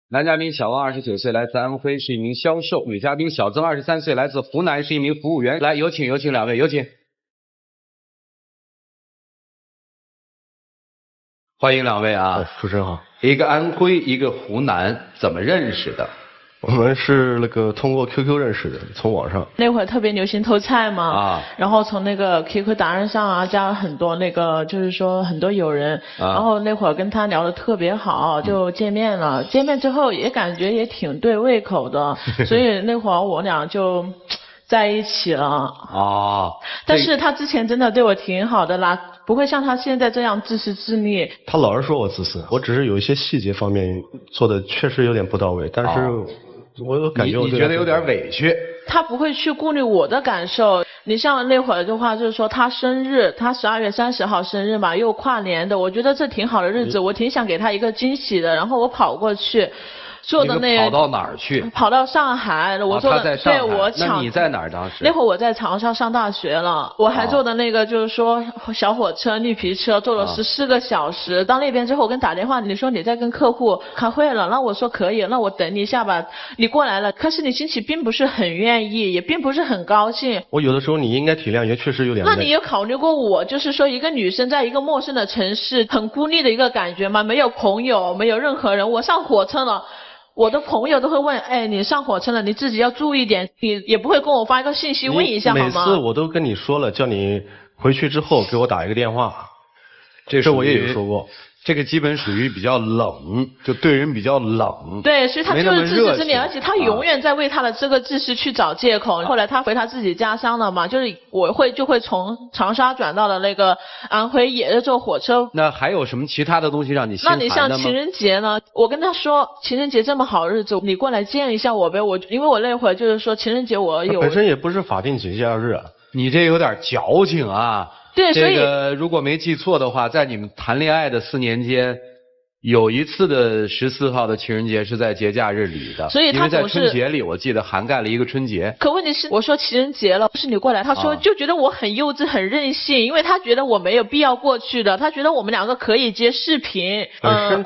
男嘉宾小王29岁，来自安徽，是一名销售；女嘉宾小曾23岁，来自湖南，是一名服务员。来，有请两位，有请。欢迎两位啊！主持人好。一个安徽，一个湖南，怎么认识的？我们是通过 QQ 认识的，从网上。那会儿特别流行偷菜嘛，然后从那个 QQ 达人上啊加了很多就是说很多友人，然后那会儿跟他聊得特别好，就见面了。见面之后也感觉也挺对胃口的，所以那会儿我俩就在一起了。哦。但是他之前真的对我挺好的啦，不会像他现在这样自私自利。他老是说我自私，我只是有一些细节方面做的确实有点不到位，但是我感觉你觉得有点委屈。他不会去顾虑我的感受。你像那会儿的话，就是说他生日，他12月30号生日嘛，又跨年的，我觉得这挺好的日子，我挺想给他一个惊喜的。然后我跑过去。做的跑到哪儿去？跑到上海，我做的、他在上海。对，我那你在哪儿当时？那会儿我在长沙上大学了，我还坐的就是说小火车、绿皮车，坐了14个小时。到那边之后，我跟打电话，你说你在跟客户开会了，那我说可以，那我等你一下吧。你过来了，可是你心情并不是很愿意，也并不是很高兴。我有的时候你应该体谅，也确实有点累。那你有考虑过我，就是说一个女生在一个陌生的城市，很孤立的一个感觉吗？没有朋友，没有任何人，我上火车了。我的朋友都会问，哎，你上火车了，你自己要注意点，你也不会跟我发一个信息问一下好吗？每次我都跟你说了，叫你回去之后给我打一个电话，这我也有说过。这个基本属于比较冷，就对人比较冷。对，所以他就是自私自利，而且他永远在为他的这个自私去找借口。后来他回他自己家乡了嘛，就是就会从长沙转到了那个安徽，也是坐火车。那还有什么其他的东西让你心寒的吗？那你像情人节呢？我跟他说，情人节这么好日子，你过来见一下我呗。因为我那会儿就是说情人节我有。本身也不是法定节假日啊。你这有点矫情啊。对，所以这个如果没记错的话，在你们谈恋爱的4年间，有一次的14号的情人节是在节假日里的，所以他因为在春节里，我记得涵盖了一个春节。可问题是，我说情人节了，不是你过来，他说就觉得我很幼稚、很任性，因为他觉得我没有必要过去的，他觉得我们两个可以接视频。本身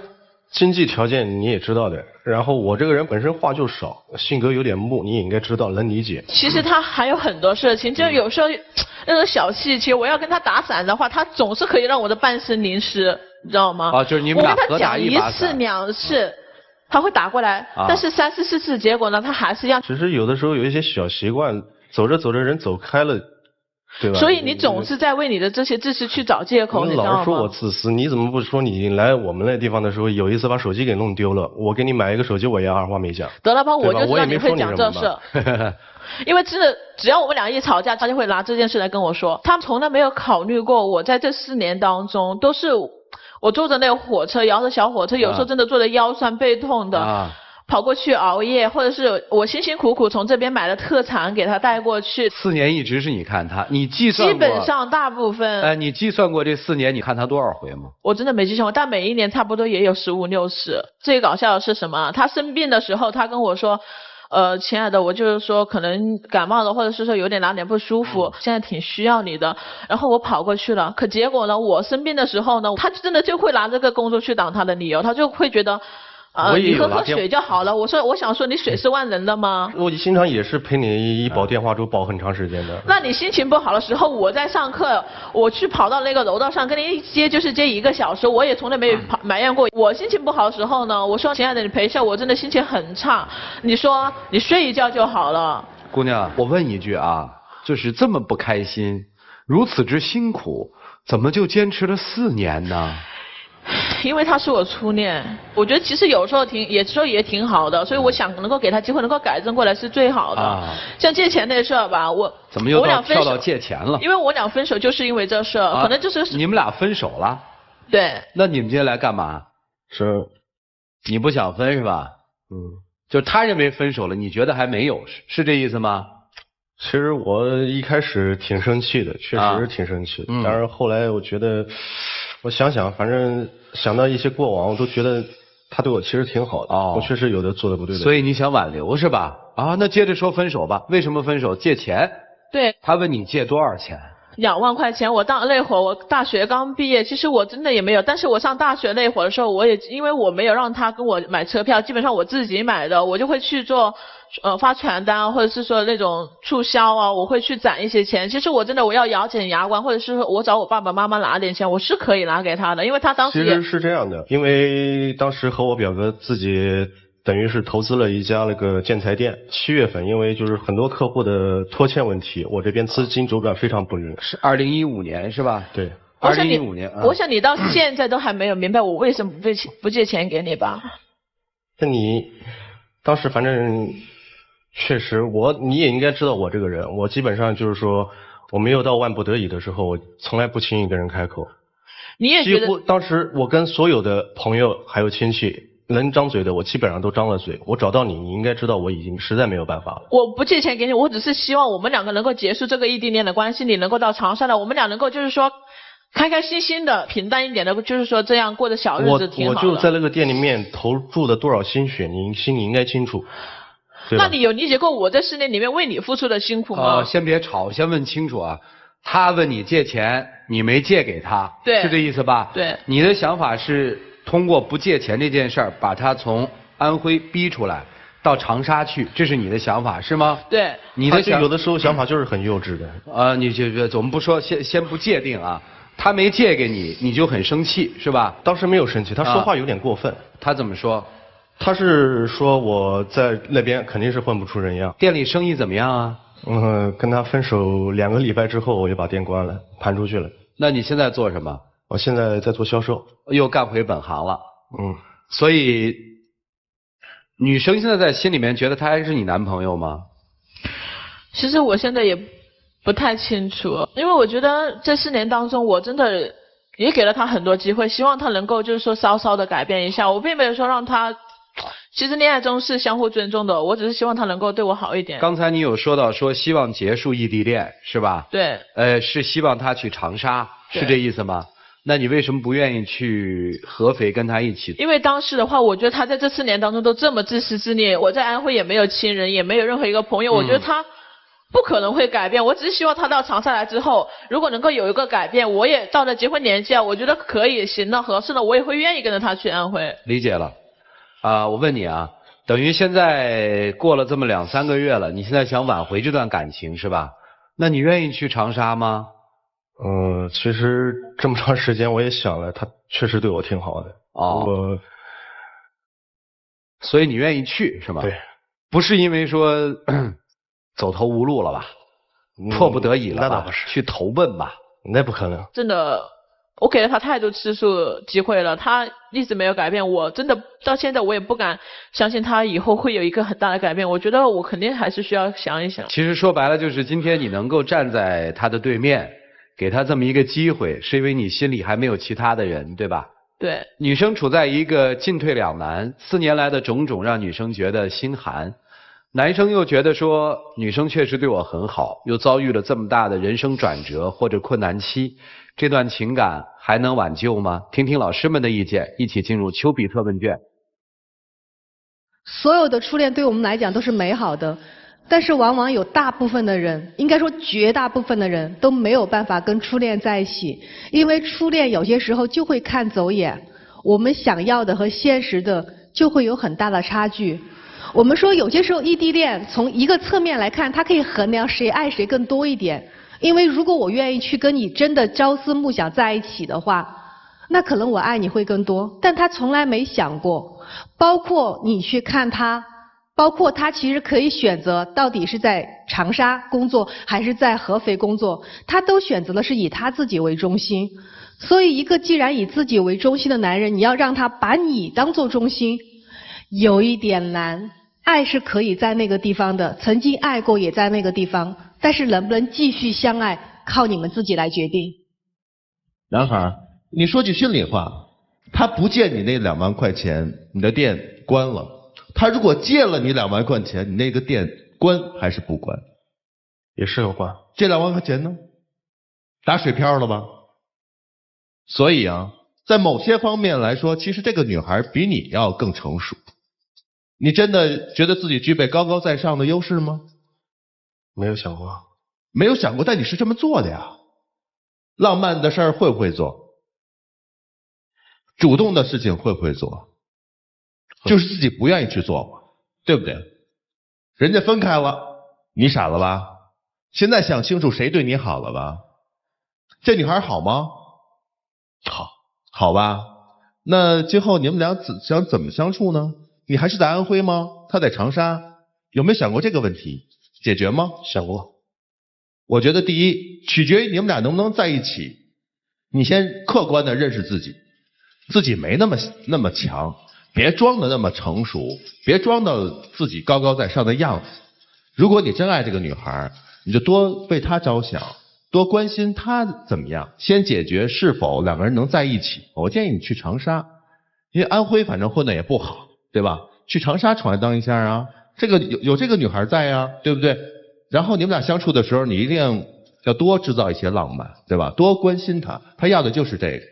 经济条件你也知道的，然后我这个人本身话就少，性格有点木，你也应该知道，能理解。其实他还有很多事情，就有时候那种小细节，我要跟他打伞的话，他总是可以让我的半身淋湿，你知道吗？就是你们俩合打一把伞。我跟他讲1次2次，他会打过来，但是3次4次，结果呢，他还是要。只是有的时候有一些小习惯，走着走着人走开了。对吧？所以你总是在为你的这些自私去找借口，你知道吗？老是说我自私，你怎么不说你来我们那地方的时候，有一次把手机给弄丢了，我给你买一个手机，我也二话没讲。得了吧，我就知道你会讲这事。因为真的，只要我们俩一吵架，他就会拿这件事来跟我说。他从来没有考虑过我在这4年当中，都是我坐着那个火车，摇着小火车，有时候真的坐得腰酸背痛的。跑过去熬夜，或者是我辛辛苦苦从这边买了特产给他带过去。4年一直是你看他，你计算过？基本上大部分。你计算过这4年你看他多少回吗？我真的没计算过，但每一年差不多也有15、60。最搞笑的是什么？他生病的时候，他跟我说，亲爱的，我就是说可能感冒了，或者是说有点哪点不舒服，现在挺需要你的。然后我跑过去了，可结果呢，我生病的时候呢，他真的就会拿这个工作去挡他的理由，他就会觉得。你喝水就好了。我想说，你水是万能的吗？我经常也是陪你一煲电话粥煲很长时间的。那你心情不好的时候，我在上课，我去跑到那个楼道上跟你一接就是接1个小时，我也从来没有埋怨过。我心情不好的时候呢，我说亲爱的，你陪一下我，真的心情很差。你说你睡一觉就好了。姑娘，我问一句啊，就是这么不开心，如此之辛苦，怎么就坚持了4年呢？因为他是我初恋，我觉得其实有时候也挺好的，所以我想能够给他机会，能够改正过来是最好的。像借钱那事儿吧，怎么又跳到借钱了？因为我俩分手就是因为这事儿，可能就是你们俩分手了。对。那你们今天来干嘛？是，你不想分是吧？就他认为分手了，你觉得还没有，是这意思吗？其实我一开始挺生气的，确实挺生气的。但是后来我觉得，我想想，反正想到一些过往，我都觉得他对我其实挺好的。我确实有的做的不对的。所以你想挽留是吧？那接着说分手吧。为什么分手？借钱。对。他问你借多少钱2万块钱，那会儿我大学刚毕业，其实我真的也没有。但是我上大学那会儿的时候，我也因为我没有让他跟我买车票，基本上我自己买的，我就会去做发传单，或者是说那种促销啊，我会去攒一些钱。其实我真的我要咬紧牙关，或者是我找我爸爸妈妈拿点钱，我是可以拿给他的，因为他当时其实是这样的，因为当时和我表哥自己等于是投资了一家那个建材店。7月份，因为就是很多客户的拖欠问题，我这边资金周转非常不灵。是2015年是吧？对，2015年。我想你到现在都还没有明白我为什么不借钱给你吧？那你当时反正确实你也应该知道我这个人，我基本上就是说我没有到万不得已的时候，我从来不轻易跟人开口。你也觉得？几乎当时我跟所有的朋友还有亲戚。能张嘴的我基本上都张了嘴，我找到你，你应该知道我已经实在没有办法了。我不借钱给你，我只是希望我们2个能够结束这个异地恋的关系，你能够到长沙来，我们俩能够就是说开开心心的、平淡一点的，就是说这样过着小日子挺好的。我就在那个店里面投注了多少心血，你心里应该清楚。那你有理解过我在4年里面为你付出的辛苦吗？先别吵，先问清楚啊。他问你借钱，你没借给他，对，是这意思吧？对。你的想法是通过不借钱这件事儿，把他从安徽逼出来，到长沙去，这是你的想法是吗？对。你的有的时候想法就是很幼稚的。你我们不说，先不界定啊。他没借给你，你就很生气是吧？当时没有生气，他说话有点过分。他怎么说？他是说我在那边肯定是混不出人样。店里生意怎么样啊？跟他分手2个礼拜之后，我就把店关了，盘出去了。那你现在做什么？我现在在做销售，又干回本行了。所以女生现在在心里面觉得他还是你男朋友吗？其实我现在也不太清楚，因为我觉得这4年当中，我真的也给了他很多机会，希望他能够就是说稍稍的改变一下。我并没有说让他，其实恋爱中是相互尊重的，我只是希望他能够对我好一点。刚才你有说到说希望结束异地恋是吧？对。是希望他去长沙，是这意思吗？那你为什么不愿意去合肥跟他一起？因为当时的话，我觉得他在这4年当中都这么自私自利，我在安徽也没有亲人，也没有任何一个朋友，我觉得他不可能会改变。我只是希望他到长沙来之后，如果能够有一个改变，我也到了结婚年纪啊，我觉得可以行了，合适了，我也会愿意跟着他去安徽。理解了。我问你啊，等于现在过了这么2、3个月了，你现在想挽回这段感情是吧？那你愿意去长沙吗？其实这么长时间我也想了，他确实对我挺好的。所以你愿意去是吗？对。不是因为说走投无路了吧？迫不得已了吧？那倒不是。去投奔吧？那不可能。真的，我给了他太多次数机会了，他一直没有改变。我真的到现在我也不敢相信他以后会有一个很大的改变。我觉得我肯定还是需要想一想。其实说白了就是今天你能够站在他的对面，给他这么一个机会，是因为你心里还没有其他的人，对吧？对。女生处在一个进退两难，4年来的种种让女生觉得心寒，男生又觉得说女生确实对我很好，又遭遇了这么大的人生转折或者困难期，这段情感还能挽救吗？听听老师们的意见，一起进入丘比特问卷。所有的初恋对我们来讲都是美好的，但是往往有大部分的人，应该说绝大部分的人都没有办法跟初恋在一起，因为初恋有些时候就会看走眼，我们想要的和现实的就会有很大的差距。我们说有些时候异地恋从一个侧面来看，它可以衡量谁爱谁更多一点，因为如果我愿意去跟你真的朝思暮想在一起的话，那可能我爱你会更多，但他从来没想过，包括你去看他，包括他其实可以选择到底是在长沙工作还是在合肥工作，他都选择的是以他自己为中心。所以一个既然以自己为中心的男人，你要让他把你当作中心，有一点难。爱是可以在那个地方的，曾经爱过也在那个地方，但是能不能继续相爱，靠你们自己来决定。男孩，你说句心里话，他不借你那2万块钱，你的店关了；他如果借了你2万块钱，你那个店关还是不关？也是要关。这2万块钱呢？打水漂了吧？所以啊，在某些方面来说，其实这个女孩比你要更成熟。你真的觉得自己具备高高在上的优势吗？没有想过。没有想过，但你是这么做的呀。浪漫的事儿会不会做？主动的事情会不会做？就是自己不愿意去做嘛，对不对？人家分开了，你傻了吧？现在想清楚谁对你好了吧？这女孩好吗？好，好吧。那今后你们俩想怎么相处呢？你还是在安徽吗？她在长沙，有没有想过这个问题？解决吗？想过。我觉得第一，取决于你们俩能不能在一起。你先客观的认识自己，自己没那么强，别装的那么成熟，别装的自己高高在上的样子。如果你真爱这个女孩，你就多为她着想，多关心她怎么样，先解决是否两个人能在一起。我建议你去长沙，因为安徽反正混的也不好，对吧？去长沙闯荡一下啊，这个有这个女孩在呀，对不对？然后你们俩相处的时候，你一定要多制造一些浪漫，对吧？多关心她，她要的就是这个。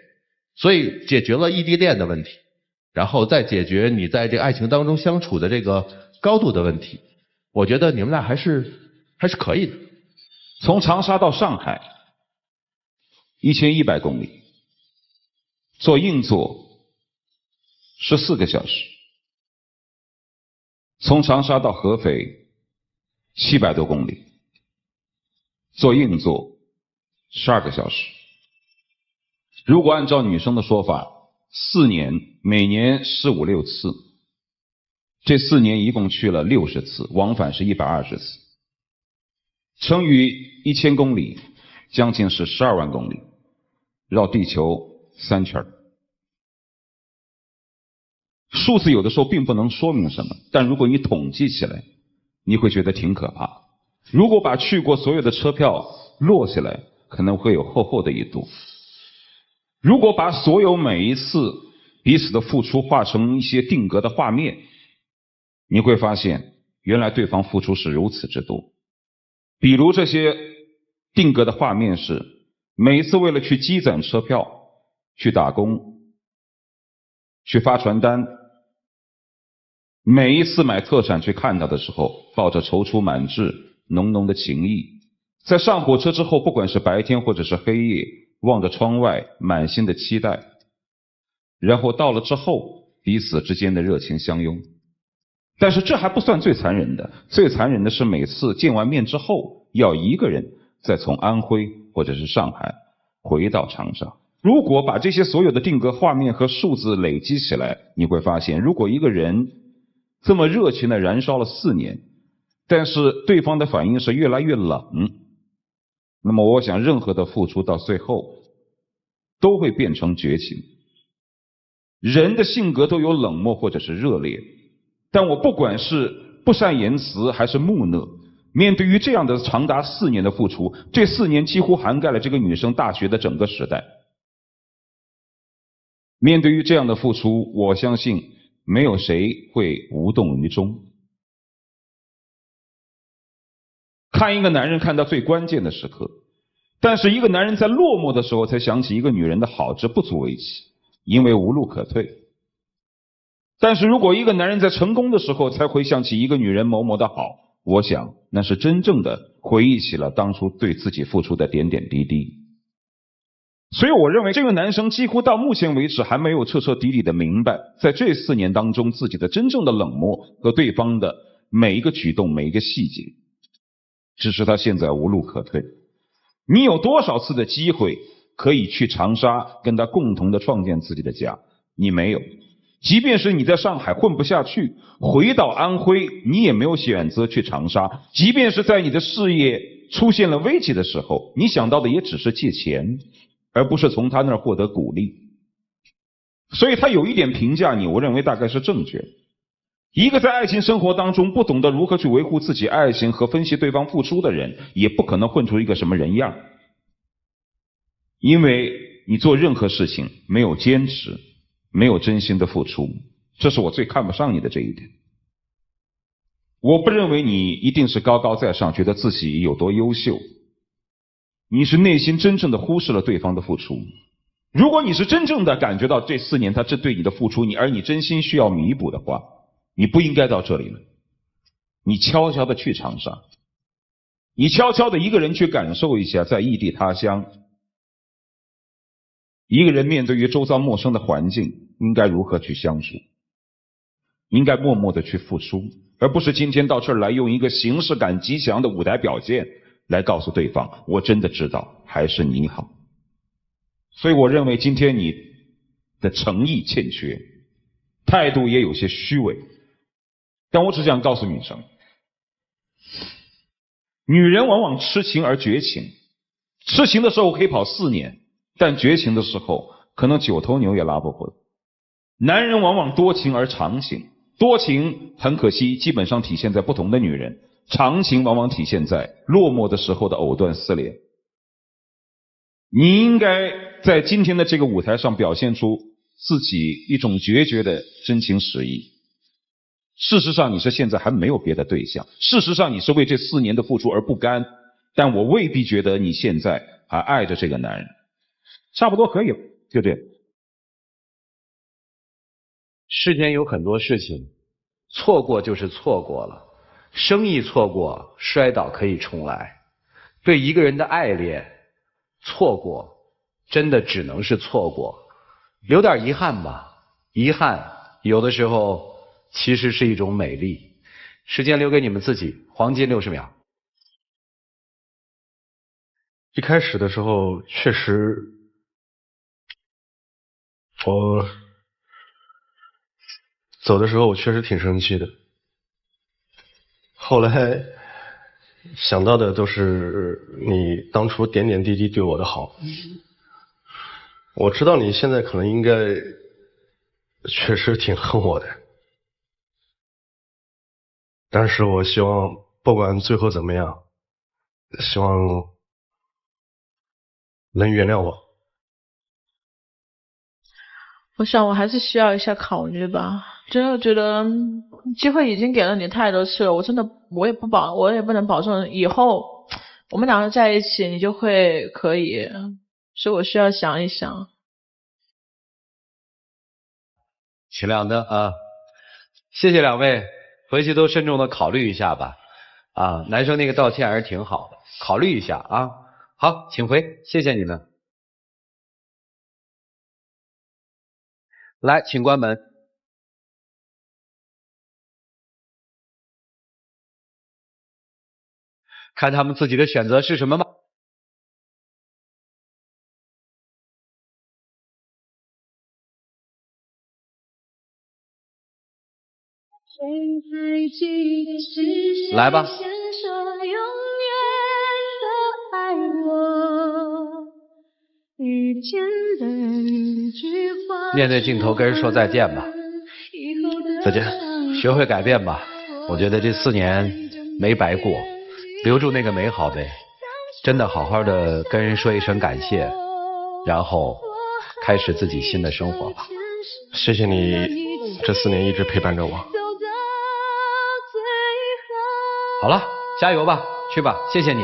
所以解决了异地恋的问题，然后再解决你在这个爱情当中相处的这个高度的问题，我觉得你们俩还是可以的。从长沙到上海1100公里，坐硬座14个小时。从长沙到合肥700多公里，坐硬座12个小时。如果按照女生的说法，4年每年15、16次，这4年一共去了60次，往返是120次，乘以1000公里，将近是12万公里，绕地球3圈。数字有的时候并不能说明什么，但如果你统计起来，你会觉得挺可怕。如果把去过所有的车票落下来，可能会有厚厚的一摞。如果把所有每一次彼此的付出画成一些定格的画面，你会发现原来对方付出是如此之多。比如这些定格的画面是每一次为了去积攒车票，去打工，去发传单，每一次买特产去看他的时候，抱着踌躇满志浓浓的情谊。在上火车之后，不管是白天或者是黑夜，望着窗外满心的期待，然后到了之后彼此之间的热情相拥。但是这还不算最残忍的，最残忍的是每次见完面之后，要一个人再从安徽或者是上海回到长沙。如果把这些所有的定格画面和数字累积起来，你会发现，如果一个人这么热情的燃烧了4年，但是对方的反应是越来越冷，那么我想任何的付出到最后都会变成绝情。人的性格都有冷漠或者是热烈，但我不管是不善言辞还是木讷，面对于这样的长达4年的付出，这4年几乎涵盖了这个女生大学的整个时代。面对于这样的付出，我相信没有谁会无动于衷。看一个男人看到最关键的时刻，但是一个男人在落寞的时候才想起一个女人的好，这不足为奇，因为无路可退。但是如果一个男人在成功的时候才回想起一个女人某某的好，我想那是真正的回忆起了当初对自己付出的点点滴滴。所以我认为这个男生几乎到目前为止还没有彻彻底底的明白，在这4年当中自己的真正的冷漠和对方的每一个举动每一个细节，只是他现在无路可退。你有多少次的机会可以去长沙跟他共同的创建自己的家？你没有。即便是你在上海混不下去，回到安徽，你也没有选择去长沙。即便是在你的事业出现了危机的时候，你想到的也只是借钱，而不是从他那儿获得鼓励。所以他有一点评价你，我认为大概是正确的。一个在爱情生活当中不懂得如何去维护自己爱情和分析对方付出的人，也不可能混出一个什么人样。因为你做任何事情没有坚持，没有真心的付出，这是我最看不上你的这一点。我不认为你一定是高高在上，觉得自己有多优秀，你是内心真正的忽视了对方的付出。如果你是真正的感觉到这4年他这对你的付出，而你真心需要弥补的话，你不应该到这里了。你悄悄的去长沙，你悄悄的一个人去感受一下在异地他乡一个人面对于周遭陌生的环境，应该如何去相处？应该默默的去付出，而不是今天到这儿来用一个形式感极强的舞台表现来告诉对方，我真的知道还是你好。所以我认为今天你的诚意欠缺，态度也有些虚伪。但我只想告诉女生，女人往往痴情而绝情，痴情的时候可以跑4年，但绝情的时候可能9头牛也拉不回来。男人往往多情而长情，多情很可惜基本上体现在不同的女人，长情往往体现在落寞的时候的藕断丝连。你应该在今天的这个舞台上表现出自己一种决绝的真情实意。事实上你是现在还没有别的对象，事实上你是为这4年的付出而不甘，但我未必觉得你现在还爱着这个男人。差不多可以了，就这样。世间有很多事情，错过就是错过了，生意错过，摔倒可以重来。对一个人的爱恋，错过真的只能是错过，留点遗憾吧。遗憾有的时候其实是一种美丽。时间留给你们自己，黄金60秒。一开始的时候确实我走的时候我确实挺生气的，后来想到的都是你当初点点滴滴对我的好。我知道你现在可能应该确实挺恨我的，但是我希望不管最后怎么样，希望能原谅我。我想我还是需要一下考虑吧，真的觉得机会已经给了你太多次了，我也不能保证以后我们两个在一起你就会可以，所以我需要想一想。请亮灯啊！谢谢两位，回去都慎重的考虑一下吧。啊，男生那个道歉还是挺好的，考虑一下啊。好，请回，谢谢你们。来，请关门。看他们自己的选择是什么吗？来吧。面对镜头跟人说再见吧。再见。学会改变吧，我觉得这4年没白过，留住那个美好呗。真的好好的跟人说一声感谢，然后开始自己新的生活吧。谢谢你这4年一直陪伴着我。好了，加油吧，去吧，谢谢你。